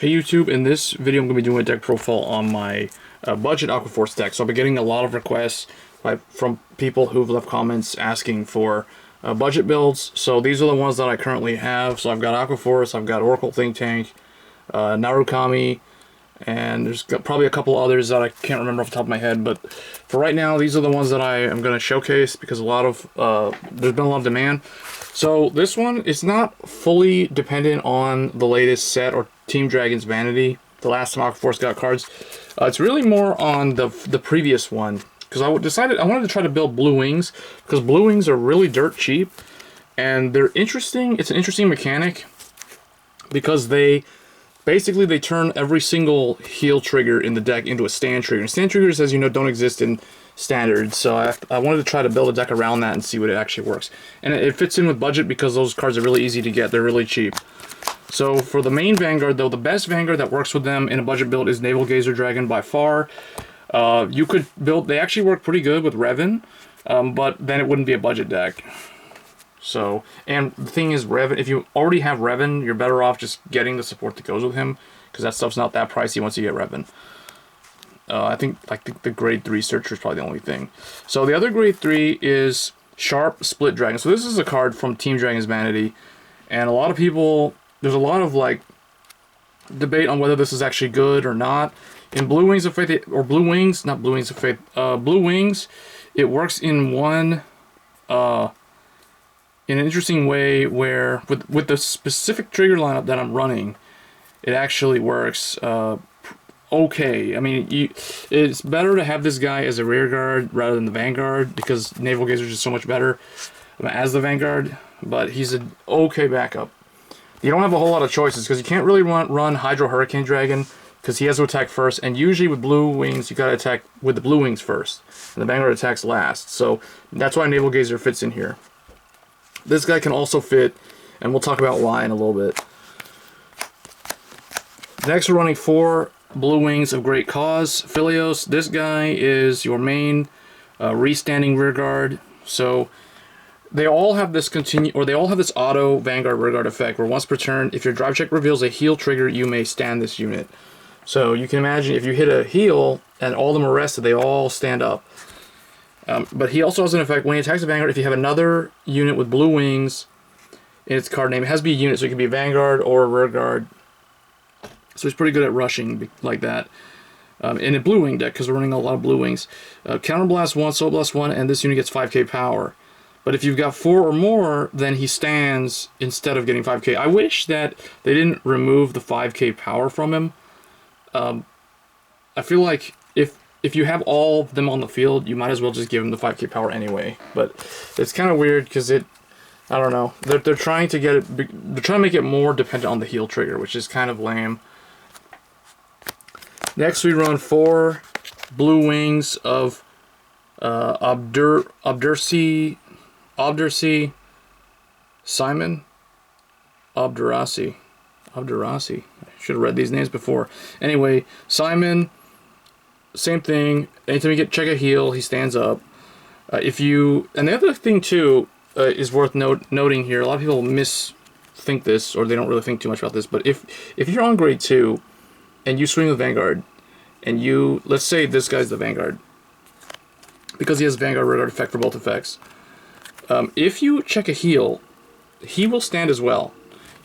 Hey YouTube, in this video I'm going to be doing a deck profile on my budget Aqua Force deck. So I've been getting a lot of requests from people who've left comments asking for budget builds. So these are the ones that I currently have. So I've got Aqua Force, I've got Oracle Think Tank, Narukami, and there's probably a couple others that I can't remember off the top of my head. But for right now, these are the ones that I am going to showcase because there's been a lot of demand. So this one is not fully dependent on the latest set or Team Dragon's Vanity, the last time Aqua Force got cards. It's really more on the previous one, because I wanted to try to build Blue Wings, because Blue Wings are really dirt cheap, and they're interesting. It's an interesting mechanic, because they turn every single heal trigger in the deck into a stand trigger. And stand triggers, as you know, don't exist in Standard, so I wanted to try to build a deck around that and see what it actually works. And it fits in with budget because those cards are really easy to get. They're really cheap. So for the main Vanguard, though, the best Vanguard that works with them in a budget build is Navalgazer Dragon by far. You could build, they actually work pretty good with Revan, but then it wouldn't be a budget deck. So, and the thing is, Revan, if you already have Revan, you're better off just getting the support that goes with him, because that stuff's not that pricey once you get Revan. I think the grade 3 Searcher is probably the only thing. So the other grade 3 is Sharp Split Dragon. So this is a card from Team Dragon's Vanity, and a lot of people, there's a lot of debate on whether this is actually good or not. In Blue Wings of Faith, or Blue Wings, not Blue Wings of Faith, Blue Wings, it works in in an interesting way where with the specific trigger lineup that I'm running, it actually works okay. I mean, it's better to have this guy as a rear guard rather than the Vanguard, because Navalgazer is just so much better as the Vanguard, but he's an okay backup. You don't have a whole lot of choices, because you can't really run Hydro Hurricane Dragon, because he has to attack first, and usually with Blue Wings, you gotta attack with the Blue Wings first, and the Vanguard attacks last, so that's why Navalgazer fits in here. This guy can also fit, and we'll talk about why in a little bit. Next, we're running 4 Blue Wings of Great Cause. Phayllos, this guy is your main restanding rear guard. So they all have this auto Vanguard rear guard effect, where once per turn, if your drive check reveals a heal trigger, you may stand this unit. So you can imagine if you hit a heal and all of them are rested, they all stand up. But he also has an effect when he attacks a Vanguard. If you have another unit with Blue Wings in its card name, it has to be a unit, so it can be a Vanguard or a rear guard. So he's pretty good at rushing like that. In a Blue Wing deck, because we're running a lot of Blue Wings. Counterblast 1, Soul Blast 1, and this unit gets 5k power. But if you've got 4 or more, then he stands instead of getting 5k. I wish that they didn't remove the 5k power from him. I feel like if you have all of them on the field, you might as well just give him the 5k power anyway. But it's kind of weird, because I don't know. They're trying to they're trying to make it more dependent on the heal trigger, which is kind of lame. Next, we run 4 Blue Wings of Abduracy, Simeon, Abduracy. I should have read these names before. Anyway, Simeon, same thing. Anytime you check a heal, he stands up. And the other thing too is worth noting here. A lot of people think this, or they don't really think too much about this. But if you're on grade 2 and you swing with Vanguard, and let's say this guy's the Vanguard, because he has Vanguard rear guard effect for both effects. If you check a heal, he will stand as well.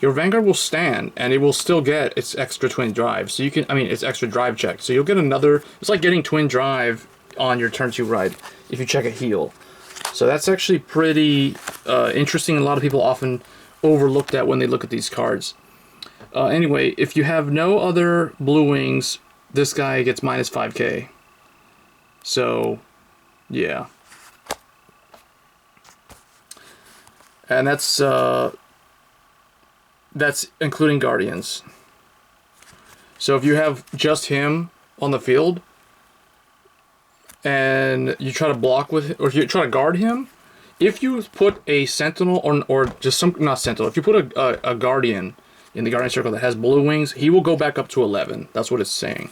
Your Vanguard will stand, and it will still get its extra twin drive. So it's extra drive check. So you'll get it's like getting twin drive on your turn 2 ride if you check a heal. So that's actually pretty interesting. A lot of people often overlook that when they look at these cards. Anyway, if you have no other Blue Wings, this guy gets minus 5k. So, yeah. And that's including Guardians. So if you have just him on the field, and you try to block with, or if you try to guard him, if you put a Sentinel or just not Sentinel, if you put a Guardian in the Guardian Circle that has Blue Wings, he will go back up to 11. That's what it's saying.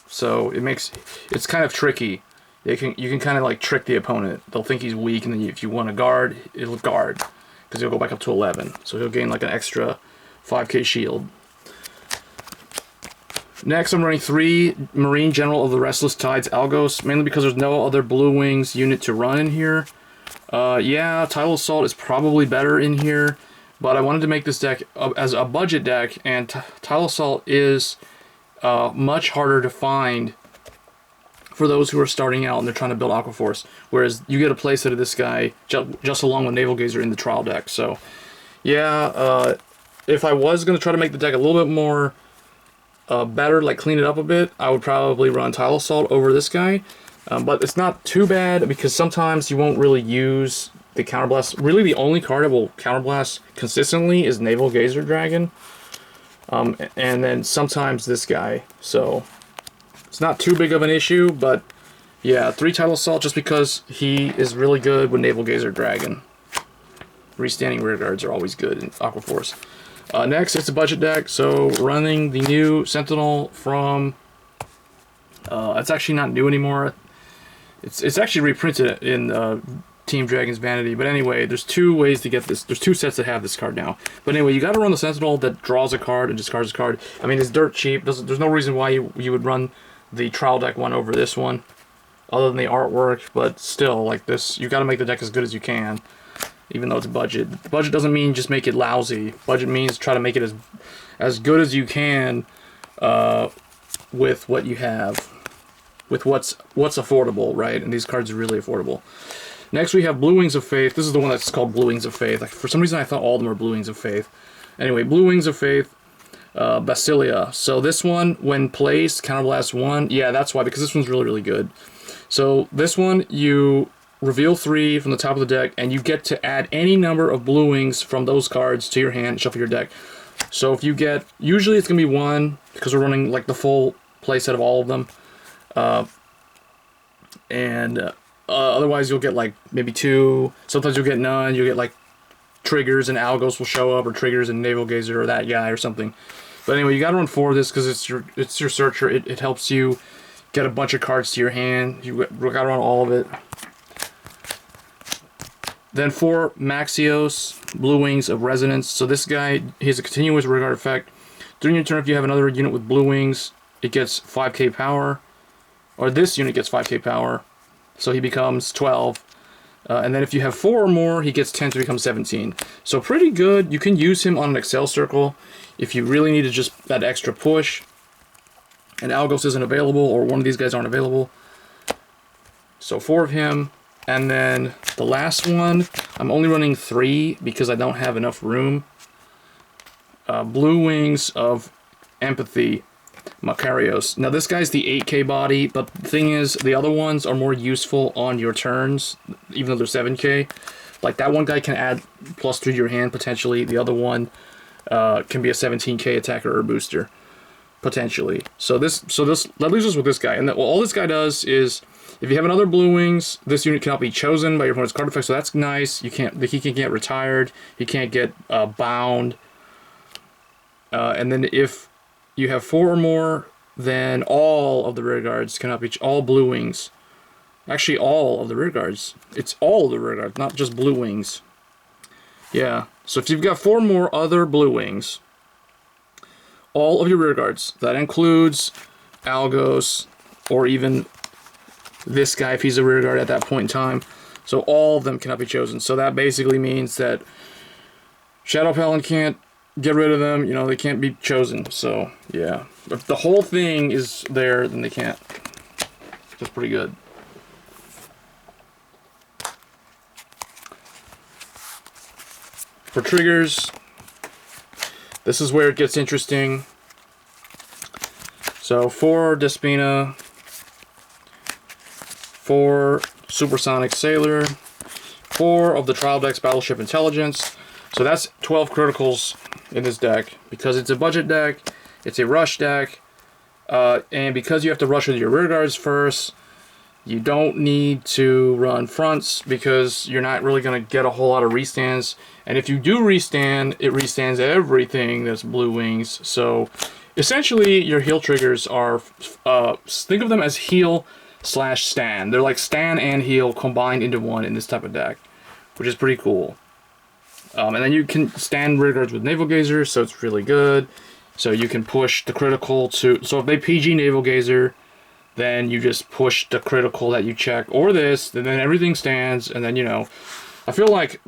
So it's kind of tricky. You can kind of like trick the opponent. They'll think he's weak, and then if you want to guard, it'll guard. because he'll go back up to 11. So he'll gain like an extra 5k shield. Next, I'm running 3 Marine General of the Restless Tides Algos, mainly because there's no other Blue Wings unit to run in here. Yeah, Tidal Assault is probably better in here, but I wanted to make this deck as a budget deck, and Tidal Assault is much harder to find for those who are starting out and they're trying to build Aqua Force, whereas you get a playset of this guy just along with Navalgazer in the trial deck. So, yeah, if I was going to try to make the deck a little bit more better, like clean it up a bit, I would probably run Tidal Assault over this guy. But it's not too bad, because sometimes you won't really use the Counterblast. Really, the only card that will Counterblast consistently is Navalgazer Dragon. And then sometimes this guy. So it's not too big of an issue, but yeah, 3 Tidal Assault just because he is really good with Navalgazer Dragon. Restanding rear guards are always good in Aqua Force. Next, it's a budget deck, so running the new Sentinel from... it's actually not new anymore. It's actually reprinted in Team Dragon's Vanity. But anyway, there's 2 ways to get this. There's 2 sets that have this card now. But anyway, you got to run the Sentinel that draws a card and discards a card. I mean, it's dirt cheap. There's no reason why you would run the trial deck one over this one, other than the artwork. But still, like this, you got to make the deck as good as you can. Even though it's budget. Budget doesn't mean just make it lousy. Budget means try to make it as good as you can with what you have. With what's affordable, right? And these cards are really affordable. Next we have Blue Wings of Faith. This is the one that's called Blue Wings of Faith. Like, for some reason I thought all of them were Blue Wings of Faith. Anyway, Blue Wings of Faith, Basilia. So this one, when placed, Counterblast 1. Yeah, that's why, because this one's really, really good. So this one, you reveal 3 from the top of the deck, and you get to add any number of Blue Wings from those cards to your hand, shuffle your deck. So if you get, usually it's going to be 1, because we're running like the full playset of all of them. Otherwise you'll get like maybe 2, sometimes you'll get none, you'll get like triggers and Algos will show up, or triggers and Navalgazer or that guy or something. But anyway, you gotta run 4 of this because it's your searcher. It helps you get a bunch of cards to your hand. You gotta run all of it. Then 4 Maxios, Blue Wings of Resonance. So this guy, he has a continuous regard effect. During your turn, if you have another unit with Blue Wings, it gets 5k power. Or this unit gets 5k power. So he becomes 12. And then if you have 4 or more, he gets 10 to become 17. So pretty good. You can use him on an Excel circle if you really needed just that extra push. And Algos isn't available, or one of these guys aren't available. So 4 of him. And then the last one, I'm only running 3 because I don't have enough room. Blue Wings of Empathy, Makarios. Now this guy's the 8k body, but the thing is, the other ones are more useful on your turns, even though they're 7k. Like that one guy can add +3 to your hand potentially. The other one can be a 17k attacker or booster potentially. So that leaves us with this guy, and all this guy does is, if you have another Blue Wings, this unit cannot be chosen by your opponent's card effect, so that's nice. He can't get retired. He can't get bound. And then if you have 4 or more, then all of the rear guards cannot be all Blue Wings. Actually, all of the rear guards. It's all of the rear guards, not just Blue Wings. Yeah. So if you've got 4 more other Blue Wings, all of your rear guards, that includes Algos, or even this guy if he's a rear guard at that point in time. So all of them cannot be chosen. So that basically means that Shadow Paladin can't get rid of them. You know, they can't be chosen. So yeah, if the whole thing is there, then they can't. That's pretty good. For triggers, this is where it gets interesting. So 4 Despina, 4 Supersonic Sailor, 4 of the Trial Deck's Battleship Intelligence. So that's 12 criticals in this deck. Because it's a budget deck, it's a rush deck, and because you have to rush with your rear guards first, you don't need to run fronts because you're not really going to get a whole lot of restands. And if you do restand, it restands everything that's Blue Wings. So essentially your heal triggers are, think of them as heal / stan. They're like stan and heal combined into one in this type of deck, which is pretty cool. And then you can stand rear guards with Navalgazer, so it's really good. So you can push the critical to... So if they PG Navalgazer, then you just push the critical that you check, or this, and then everything stands, and then, you know... I feel like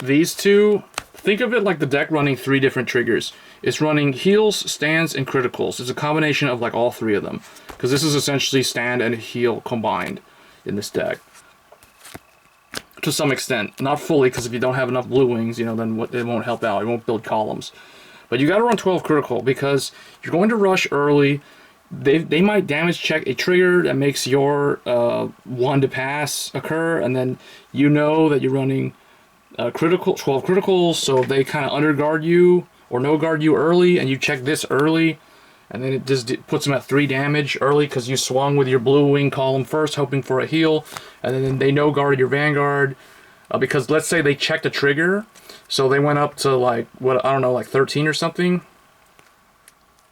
these two... Think of it like the deck running 3 different triggers. It's running heals, stands, and criticals. It's a combination of like all 3 of them. Because this is essentially stand and heal combined in this deck. To some extent. Not fully, because if you don't have enough blue wings, you know, then it won't help out. It won't build columns. But you got to run 12 critical, because you're going to rush early. They might damage check a trigger that makes your 1 to pass occur, and then you know that you're running... 12 criticals, so they kind of underguard you or no guard you early, and you check this early, and then it just puts them at 3 damage early because you swung with your blue wing column first, hoping for a heal, and then they no guard your Vanguard because let's say they checked a trigger, so they went up to like what I don't know, like 13 or something,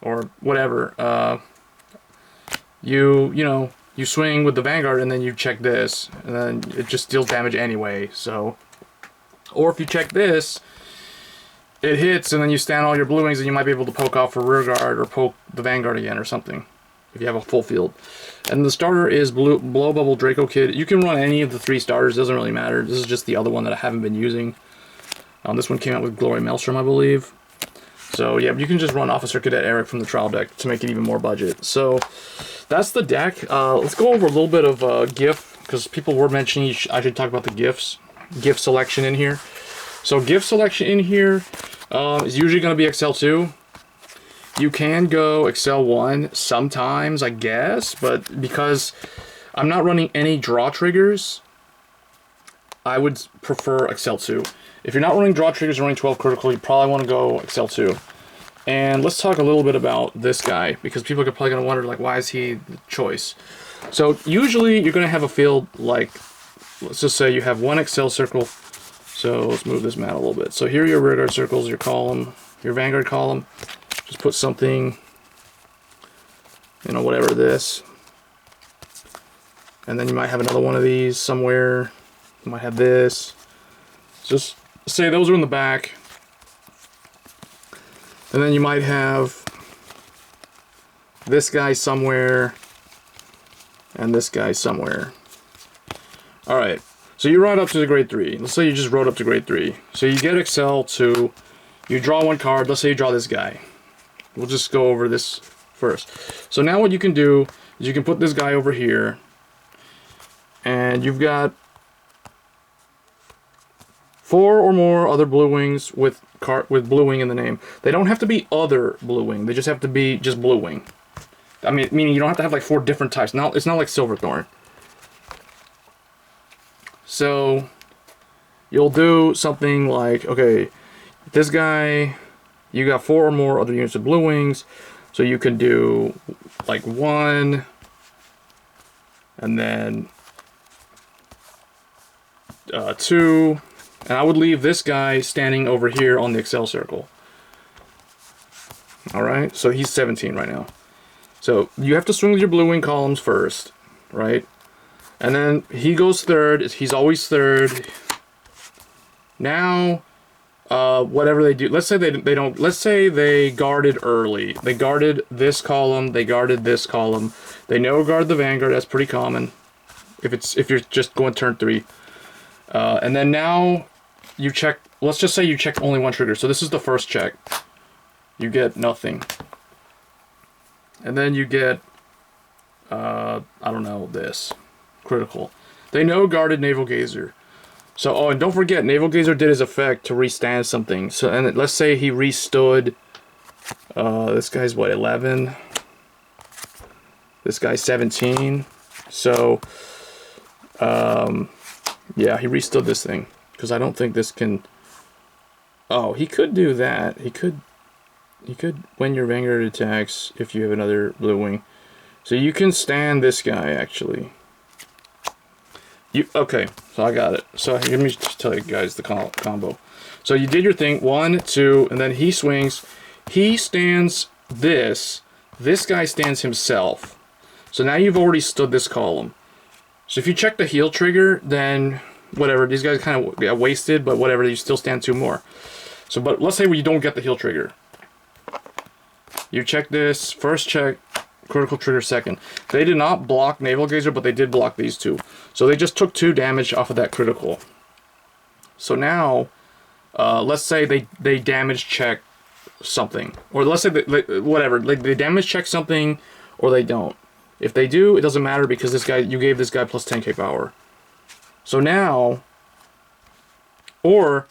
or whatever. You know, you swing with the Vanguard and then you check this, and then it just deals damage anyway. So. Or if you check this, it hits, and then you stand all your blue wings, and you might be able to poke off for rear guard or poke the Vanguard again or something, if you have a full field. And the starter is Blow Bubble Dracokid. You can run any of the 3 starters, doesn't really matter. This is just the other one that I haven't been using. This one came out with Glory Maelstrom, I believe. So yeah, you can just run Officer Cadet Eric from the trial deck to make it even more budget. So that's the deck. Let's go over a little bit of GIF, because people were mentioning I should talk about the GIFs. GIF selection in here. So GIF selection in here is usually going to be XL2. You can go XL1 sometimes, I guess, but because I'm not running any draw triggers, I would prefer XL2. If you're not running draw triggers and running 12 critical, you probably want to go XL2. And let's talk a little bit about this guy, because people are probably going to wonder, like, why is he the choice? So usually you're going to have a field like... Let's just say you have 1 XL circle. So let's move this mat a little bit. So here are your rear guard circles, your column, your Vanguard column. Just put something, you know, whatever this. And then you might have another one of these somewhere. You might have this. Just say those are in the back. And then you might have this guy somewhere and this guy somewhere. Alright, so you ride up to the grade 3. Let's say you just rode up to grade 3. So you get Excel to, you draw 1 card. Let's say you draw this guy. We'll just go over this first. So now what you can do is you can put this guy over here. And you've got 4 or more other blue wings with blue wing in the name. They don't have to be other blue wing. They just have to be just blue wing. I mean, meaning you don't have to have like 4 different types. Now, it's not like Silverthorn. So, you'll do something like, okay, this guy, you got 4 or more other units of blue wings, so you can do like 1, and then 2, and I would leave this guy standing over here on the Excel circle. Alright, so he's 17 right now. So, you have to swing with your blue wing columns first, right? And then he goes 3rd. He's always 3rd. Now, whatever they do, let's say they don't. Let's say they guarded early. They guarded this column. They guarded this column. They no guard the Vanguard. That's pretty common. If you're just going turn 3. And then now you check. Let's just say you check only 1 trigger. So this is the first check. You get nothing. And then you get I don't know, this. Critical. They no guarded Navalgazer. So, oh, and don't forget, Navalgazer did his effect to restand something. So, and let's say he restood. This guy's what, 11? This guy's 17. So, yeah, he restood this thing. Because I don't think this can... Oh, he could do that. He could win your Vanguard attacks if you have another blue wing. So you can stand this guy, actually. Okay, so I got it. So let me just tell you guys the combo. So you did your thing, 1, 2, and then he swings. He stands this. This guy stands himself. So now you've already stood this column. So if you check the heal trigger, then whatever. These guys kind of get wasted, but whatever. You still stand 2 more. So, but let's say you don't get the heal trigger. You check this. First check, critical trigger second. They did not block Navalgazer, but they did block these 2. So they just took 2 damage off of that critical. So now, let's say they damage check something. Or let's say, whatever. They damage check something, or they don't. If they do, it doesn't matter because this guy, you gave this guy plus 10k power. So now, or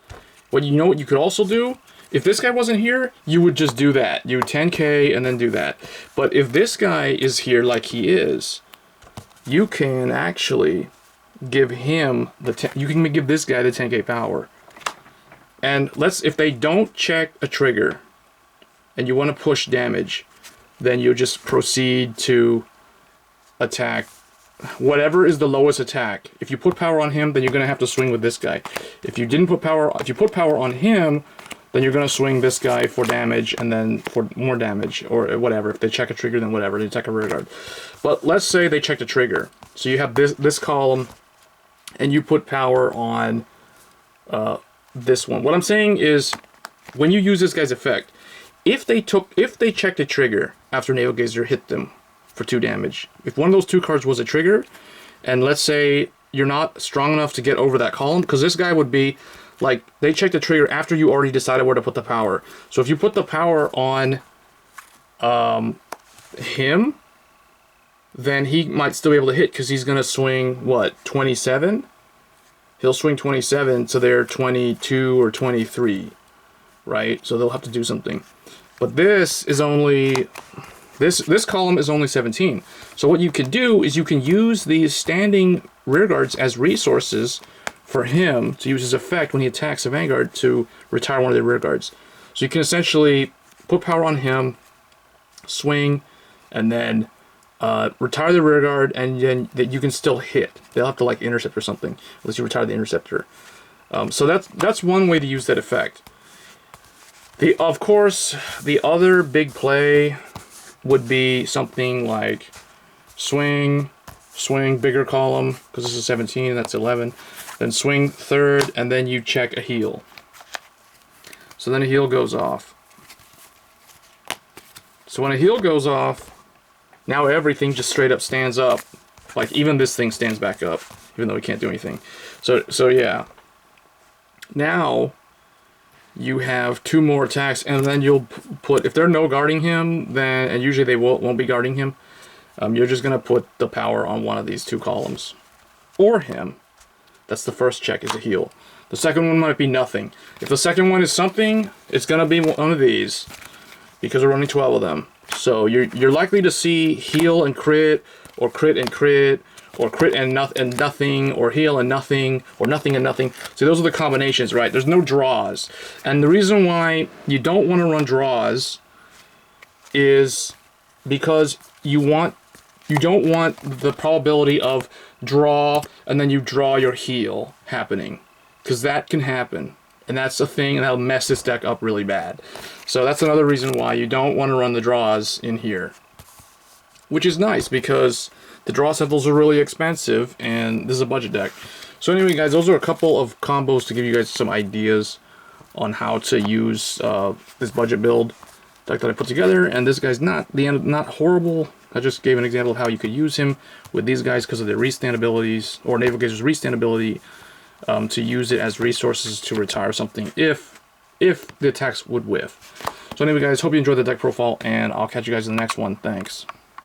what you could also do, if this guy wasn't here, you would just do that. You would 10k and then do that. But if this guy is here like he is, you can actually give him you can give this guy the 10k power. And if they don't check a trigger and you want to push damage, then you just proceed to attack whatever is the lowest attack. If you put power on him, then you're gonna have to swing with this guy. If you put power on him, then you're gonna swing this guy for damage and then for more damage or whatever. If they check a trigger, then whatever, they check a rear guard. But let's say they checked a trigger. So you have this column and you put power on this one. What I'm saying is when you use this guy's effect, if they checked a trigger after Navalgazer hit them for 2 damage. If one of those 2 cards was a trigger, and let's say you're not strong enough to get over that column, because this guy would be, like, they checked the trigger after you already decided where to put the power. So if you put the power on him, then he might still be able to hit, because he's going to swing, what, 27? He'll swing 27, so they're 22 or 23, right? So they'll have to do something. But this is only... This column is only 17. So what you can do is you can use these standing rear guards as resources for him to use his effect when he attacks a Vanguard to retire one of the rear guards. So you can essentially put power on him, swing, and then retire the rear guard, and then you can still hit. They'll have to like intercept or something, unless you retire the interceptor. So that's one way to use that effect. Of course, the other big play would be something like swing, bigger column, because this is 17, that's 11. Then swing third, and then you check a heal. So then a heal goes off. So when a heal goes off, now everything just straight up stands up. Like even this thing stands back up, even though we can't do anything. So yeah. Now you have 2 more attacks, and then you'll put, if they're no guarding him, then, and usually they won't be guarding him, you're just gonna put the power on one of these 2 columns. Or him. That's the first check, is a heal. The second one might be nothing. If the second one is something, it's gonna be one of these, because we're running 12 of them. So you're likely to see heal and crit, or crit and crit, or crit and nothing, or heal and nothing, or nothing and nothing. So those are the combinations, right? There's no draws. And the reason why you don't want to run draws is because you don't want the probability of draw and then you draw your heal happening. Because that can happen. And that's a thing, and that'll mess this deck up really bad. So that's another reason why you don't want to run the draws in here. Which is nice, because the draw samples are really expensive, and this is a budget deck. So anyway, guys, those are a couple of combos to give you guys some ideas on how to use this budget build deck that I put together. And this guy's not horrible. I just gave an example of how you could use him with these guys because of their restand abilities, or Navalgazer's restand ability, to use it as resources to retire something if the attacks would whiff. So anyway, guys, hope you enjoyed the deck profile, and I'll catch you guys in the next one. Thanks.